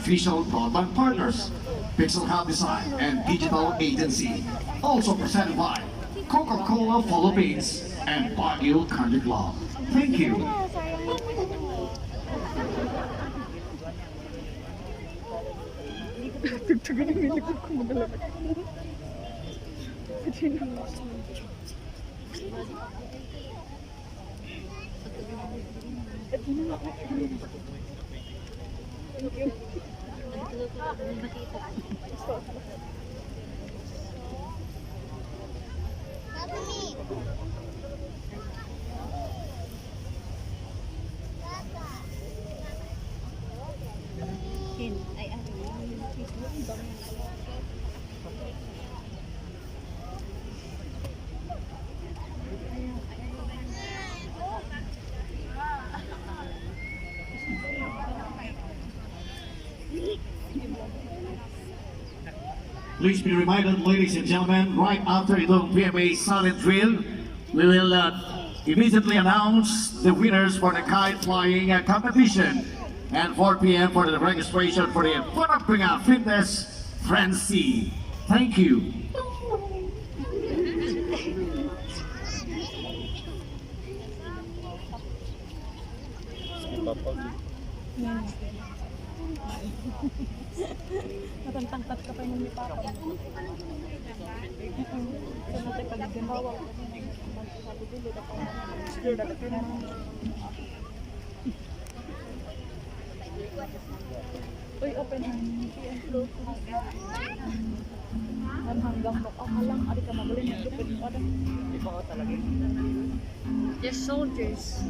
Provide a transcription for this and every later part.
official broadband partners, Pixel Hub Design and Digital Agency. Also presented by Coca-Cola Philippines and Baguio Country Club. Thank you. Please be reminded, ladies and gentlemen, right after the PMA Silent Drill, we will immediately announce the winners for the kite flying competition. And 4 p.m. for the registration for the Panagpinga Fitness Frenzy. Thank you. Matantangkat ka pa yung may papa. So natin pag-ganawa. Sabi dito, dapat na uy, open hand. Hanggang mukha ka lang. Adi ka magaling. Lupit mo ka. Di ba talaga? Yes, soldiers.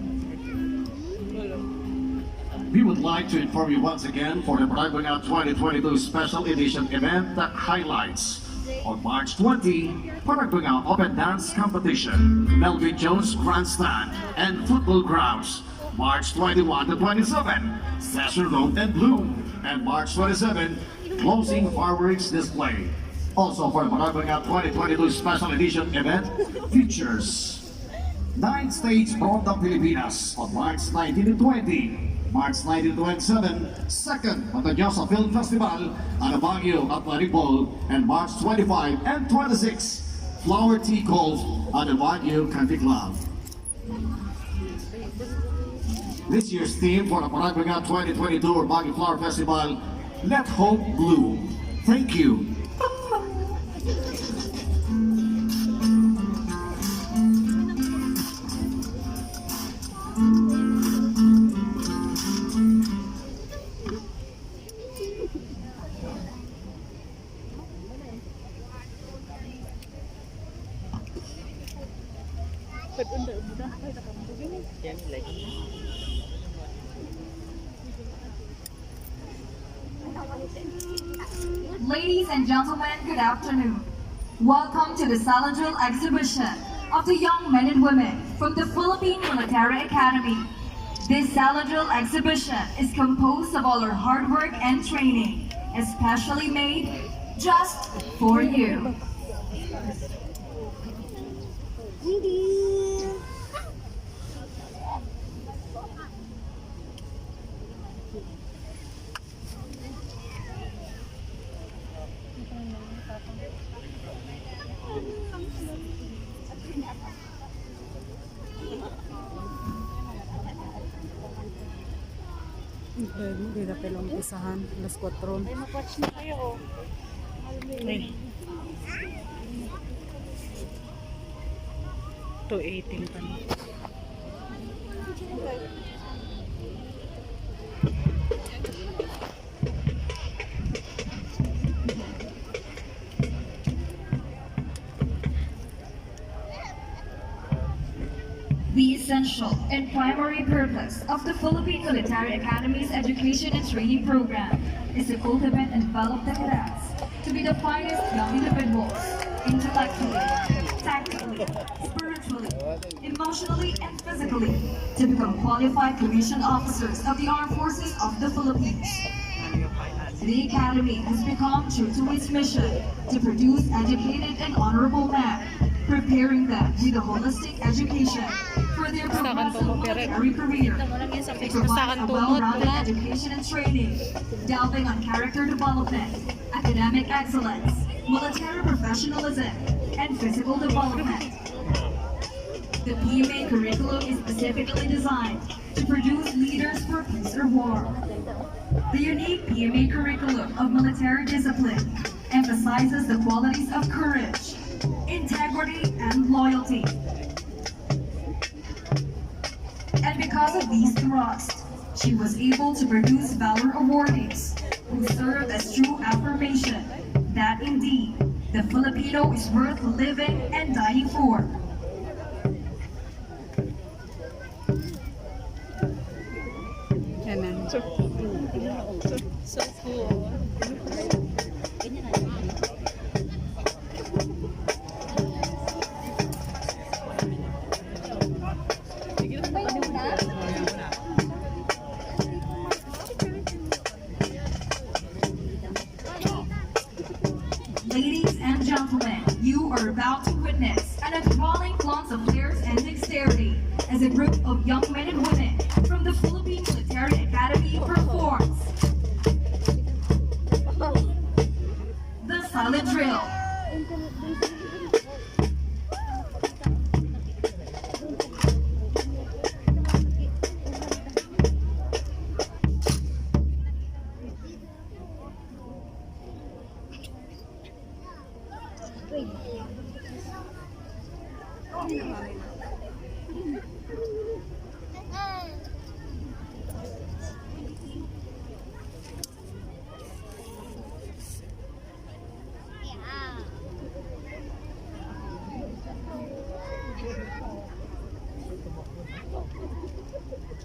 We would like to inform you once again for the Baguio 2022 Special Edition event that highlights on March 20, Baguio Open Dance Competition, Melvin Jones Grandstand and Football Grounds. March 21 to 27, Session Road and Bloom, and March 27, closing fireworks display. Also for the Baguio 2022 Special Edition event features 9 states from the Pilipinas on March 19 to 20. March 19 to 27, second Matañosa Film Festival at Baguio at Maripol, and March 25 and 26, Flower Tea Golf at the Baguio Country Club. This year's theme for the Baguio 2022 Baguio Flower Festival, Let Hope Bloom. Thank you. Ladies and gentlemen, good afternoon. Welcome to the Silent Drill exhibition of the young men and women from the Philippine Military Academy. This Silent Drill exhibition is composed of all our hard work and training, especially made just for you. Hindi na pelong isahan. Alas 4. Ay, mag-watch na kayo, oh. Ay. 2:18 pa na. The essential and primary purpose of the Philippine Military Academy's education and training program is to cultivate and develop the cadets to be the finest young individuals, intellectually, tactically, spiritually, emotionally, and physically, to become qualified commissioned officers of the Armed Forces of the Philippines. The Academy has become true to its mission to produce educated and honorable men preparing them with a holistic education for their progressive military career. It provides a well-rounded education and training, delving on character development, academic excellence, military professionalism, and physical development. The PMA curriculum is specifically designed to produce leaders for peace or war. The unique PMA curriculum of military discipline emphasizes the qualities of courage, integrity, and loyalty. And because of these thrusts, she was able to produce valor awardees who serve as true affirmation that indeed the Filipino is worth living and dying for. So cool. Ladies and gentlemen, you are about to witness an enthralling flaunt of flares and dexterity as a group of young men and women from the Philippine Military Academy performs the Silent Drill.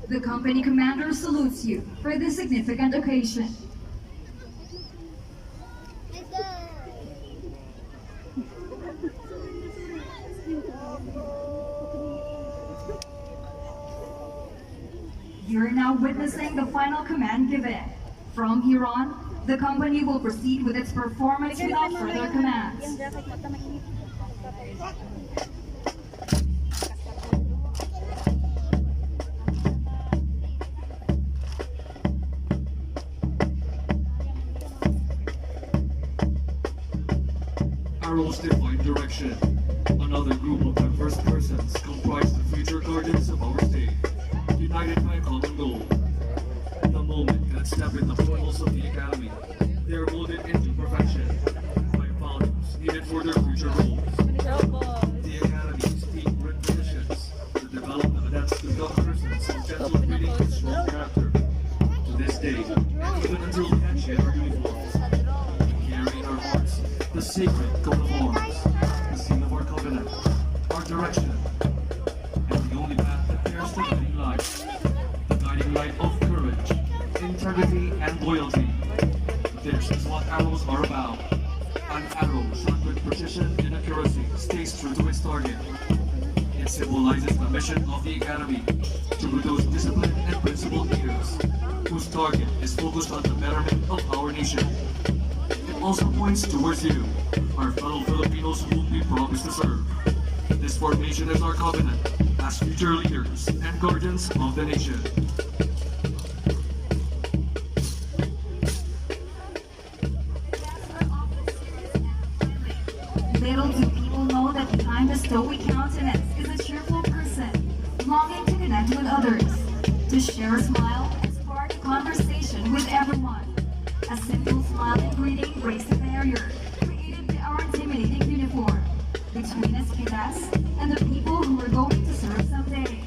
The company commander salutes you for this significant occasion. You're now witnessing the final command given. From here on, the company will proceed with its performance without further commands. Arrows define direction. Another group of diverse persons comprise the future guardians of our state, united by a common goal. The moment that step in the portals of the academy, they are molded into perfection by values needed for their future roles. The academy's deep written traditions, the development of adapts to the persons of gentle breeding and strong character. To this day, and even until we handshake our uniforms, we carry in our hearts the sacred coat of arms, the seal of our covenant, our direction, and the only path that bears the guiding light. The guiding light of courage, integrity, and loyalty. This is what arrows are about. An arrow shot with precision and accuracy stays true to its target. It symbolizes the mission of the academy to produce disciplined and principled leaders whose target is focused on the betterment of our nation. It also points towards you, our fellow Filipinos whom we promise to serve. This formation is our covenant as future leaders and guardians of the nation. Little do people know that behind the stoic countenance is a cheerful person, longing to connect with others, to share a smile and spark a conversation with everyone. A simple smile and greeting breaks the barrier created by our intimidating uniform between us cadets and the people who are going to serve someday.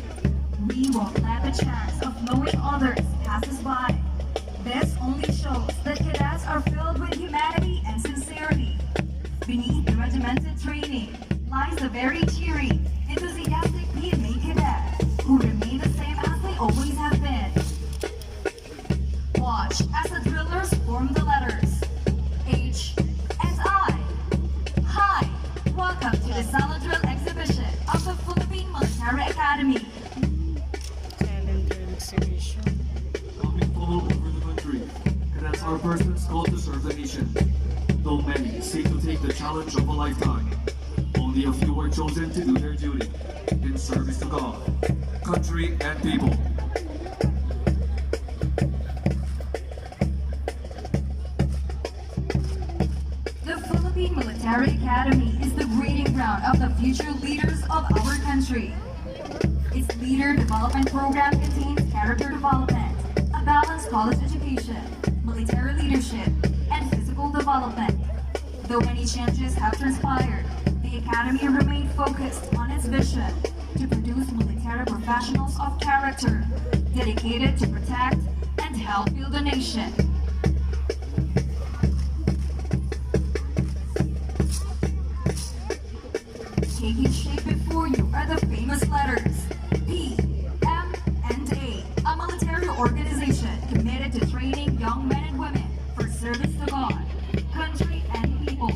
We won't let the chance of knowing others pass us by. This only shows that cadets are filled with humanity and sincerity. Beneath the regimented training lies the very cheery, enthusiastic PMA cadet who remain the same as they always have been. Watch as the drillers form the letters H and I. Hi! Welcome to the Silent Drill exhibition of the Philippine Military Academy. Silent Drill exhibition. Coming all over the country, cadets are persons called to serve the nation. Though many seek to take the challenge of a lifetime, Only a few are chosen to do their duty in service to God, country, and people. The Philippine Military Academy is the breeding ground of the future leaders of our country. Its leader development program contains character development, a balanced college education, military leadership, and physical development. Though many changes have transpired, the Academy remained focused on its vision to produce military professionals of character, dedicated to protect and help build the nation. Taking shape before you are the famous letters P, M, and A military organization committed to training young men and women for service to God, country, and people.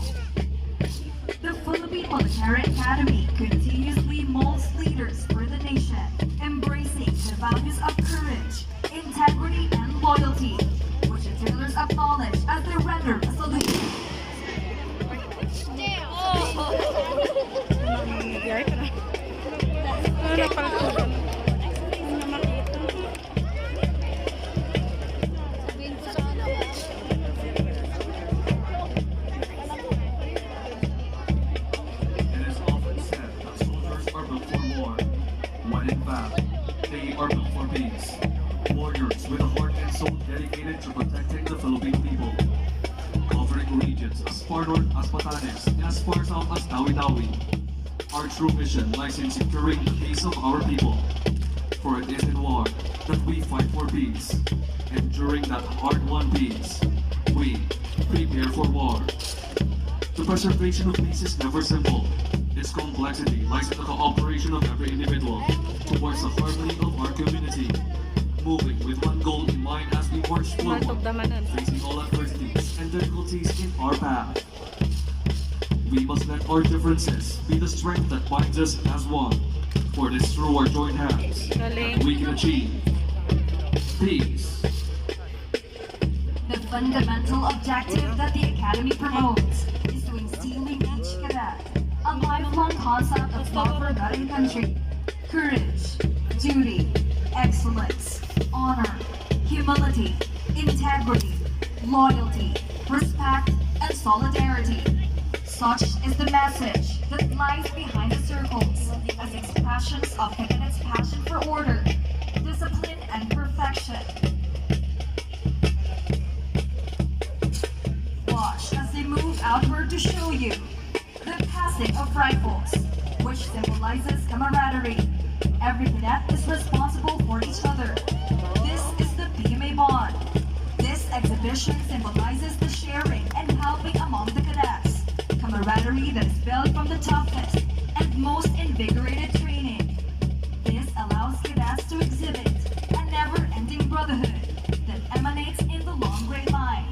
The Philippine Military Academy continuously molds leaders for the nation, embracing the values of courage, integrity, and loyalty, which the sailors acknowledge as they render a salute. It is often said that soldiers are built for war, when in fact, they are built for peace. Warriors with a heart and soul dedicated to protecting the Philippine people. Covering regions as far north as Batanes and as far south as Tawi-Tawi. Our true mission lies in securing the peace of our people. For it is in war that we fight for peace. And during that hard-won peace, we prepare for war. The preservation of peace is never simple. Its complexity lies in the cooperation of every individual towards the harmony of our community. Moving with one goal in mind as we march forward, facing all adversities and difficulties in our path. We must let our differences be the strength that binds us as one. For it is through our joint hands that we can achieve peace. The fundamental objective that the Academy promotes is to instill in each cadet a lifelong concept of love for God and country, courage, duty, excellence, honor, humility, integrity, loyalty, respect, and solidarity. Such is the message that lies behind the circles as expressions of the cadets' passion for order, discipline, and perfection. Watch as they move outward to show you the passing of rifles, which symbolizes camaraderie. Every cadet is responsible for each other. This is the PMA bond. This exhibition symbolizes the sharing and helping among the cadets. Camaraderie that is built from the toughest and most invigorated training. This allows cadets to exhibit a never-ending brotherhood that emanates in the long gray line.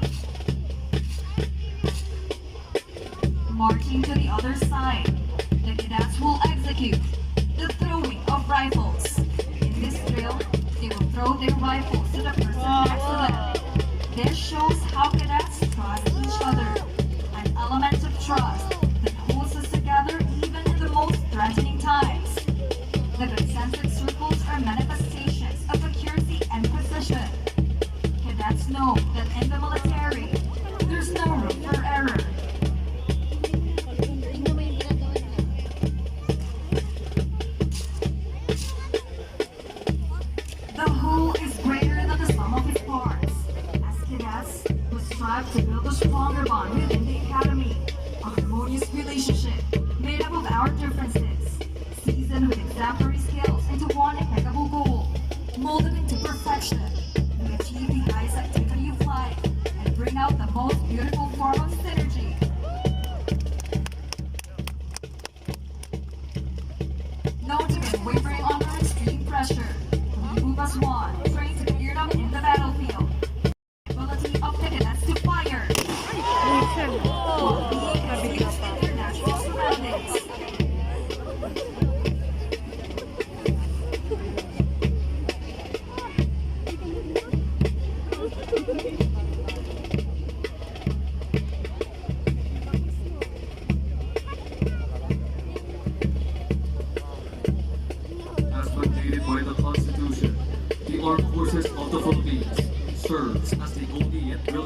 Marching to the other side, the cadets will execute the throwing of rifles. In this drill, they will throw their rifles to the person next to them. This shows how cadets trust each other, an element of trust that holds us together even in the most threatening times. The concentric circles are manifestations of accuracy and precision. Cadets know that in the military, there's no room for error. The whole is greater than the sum of its parts. As cadets, we strive to build a stronger bond within the Academy, a harmonious relationship made up of our differences, seasoned with exemplary skills into one impeccable goal, molded into perfection. We achieve the highest activity of life and bring out the most beautiful form of synergy. No to be wavering under extreme pressure. We move as one, trained to clear them in the battlefield. Ability of the cadets to fire. While being concealed in their natural surroundings.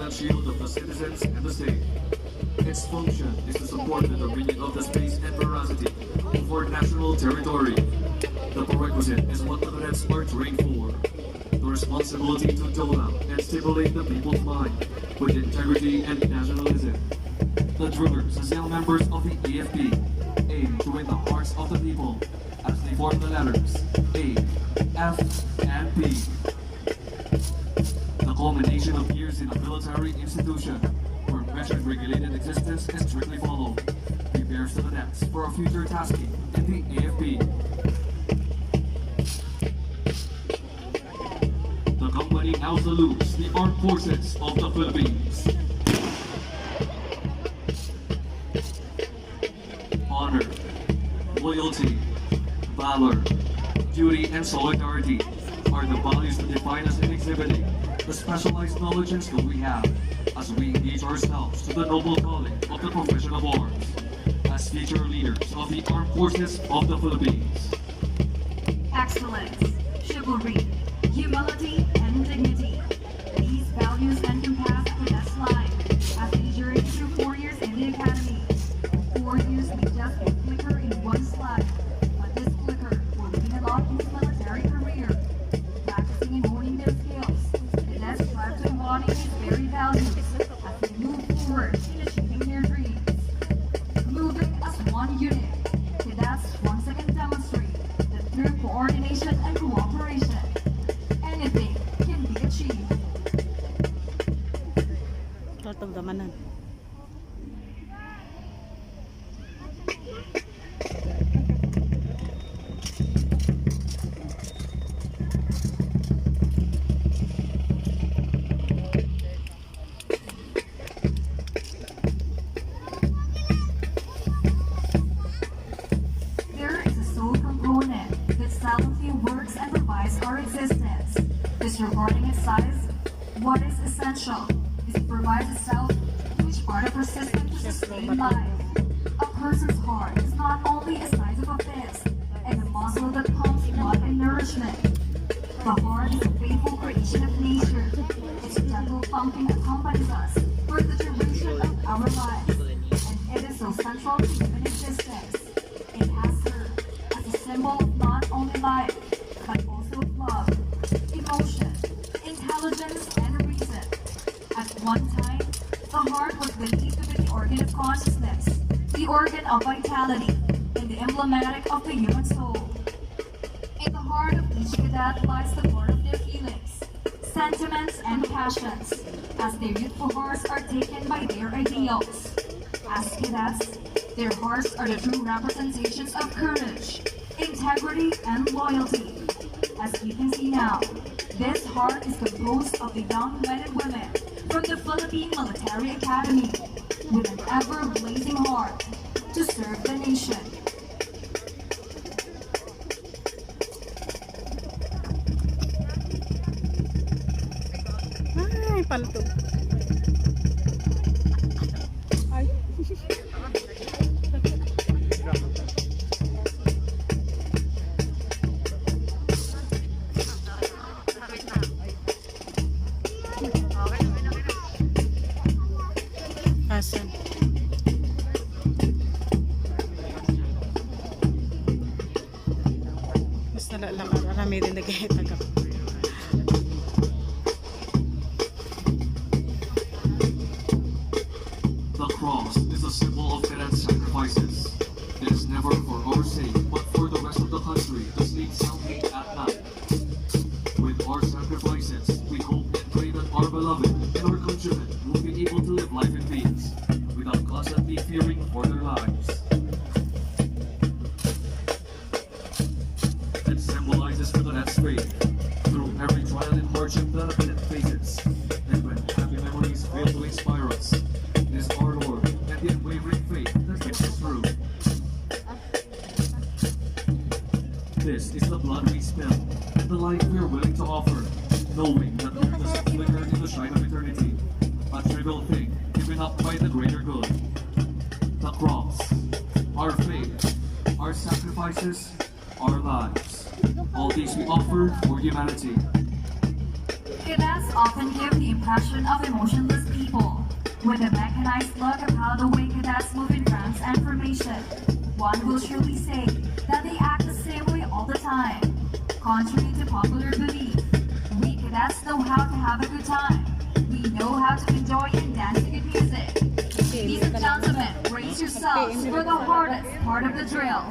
paramount shield of the citizens and the state. Its function is to support the dominion of the space and veracity over national territory. The prerequisite is what the cadets are trained for. The responsibility to tone out and stimulate the people's mind with integrity and nationalism. The drillers, as young members of the AFP, aim to win the hearts of the people as they form the letters A, F, and P. The culmination of years in a military institution where measured regulated existence is strictly followed prepares the cadets for a future tasking in the AFP. The company now salutes the armed forces of the Philippines. Honor, loyalty, valor, duty, and solidarity are the values that define us in exhibiting the specialized knowledge and skill we have as we engage ourselves to the noble calling of the profession of arms as future leaders of the armed forces of the Philippines. Excellence, chivalry, humility, and dignity. These values encompass cadets' life as they journey through 4 years in the academy. 4 years may just flicker in one slide, but this flicker will mean a lot in his military career. Practicing and honing their skills, cadets strive to embody these very values as they move forward in achieving their dreams. Moving as one unit, cadets once again demonstrate that through coordination and cooperation, anything can be achieved. Totong gamanan. There is a soul component that silently works and provides our existence. Disregarding its size, what is essential is to provide itself each part of our system to sustain life. A person's heart is not only a size of a fist and a muscle that pumps blood and nourishment. The heart is a faithful creation of nature. Its gentle pumping accompanies us for the duration of our lives, and it is so central to human existence. It has served as a symbol of not only life, but also of love, emotion, intelligence, and reason. At one time, the heart was believed to be the organ of consciousness, the organ of vitality, and the emblematic of the human soul. In the heart of each cadet lies the core of their feelings, sentiments, and passions, as their youthful hearts are taken by their ideals. As cadets, their hearts are the true representations of courage, integrity, and loyalty. As you can see now, this heart is composed of the young men and women from the Philippine Military Academy with an ever-blazing heart to serve the nation. Ay, palto. Ay. Asan? Mas nalalakar. Arami din nagahitagap. The cross is a symbol of cadet sacrifices. It is never for our sake, but for the rest of the country to sleep soundly at night. With our sacrifices, we hope and pray that our beloved and our countrymen will be able to live life in peace, without constantly fearing for their lives. It symbolizes the cadet's faith through every trial and hardship that a cadet faces, and when happy memories fail to inspire us, it is our Lord and the unwavering faith that gets us through. This is the blood we spill and the life we are willing to offer, knowing that we're just a flicker in the shine of eternity, a trivial thing given up by the greater good. The cross, our faith, our sacrifices, our lives. All these we offer for humanity. Cadets often give the impression of emotionless peace. With a mechanized look of how the way cadets move in ranks and formation, one will surely say that they act the same way all the time. Contrary to popular belief, we cadets know how to have a good time. We know how to enjoy and dance to good music. Ladies and gentlemen, brace yourselves for the hardest part of the drill.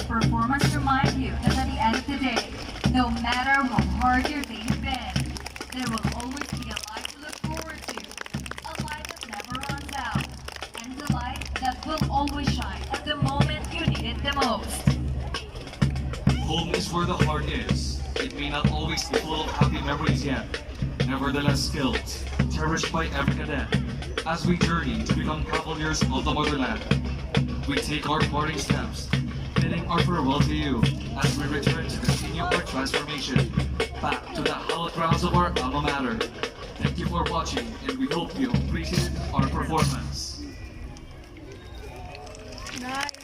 Performance remind you that at the end of the day, no matter how hard your day has been, there will always be a light to look forward to, a light that never runs out, and the light that will always shine at the moment you need it the most. Home is where the heart is. It may not always be full of happy memories yet. Nevertheless, skills cherished by every cadet. As we journey to become cavaliers of the motherland, we take our parting steps, bidding our farewell to you as we return to continue our transformation back to the hallowed grounds of our alma mater. Thank you for watching, and we hope you appreciated our performance. Nice.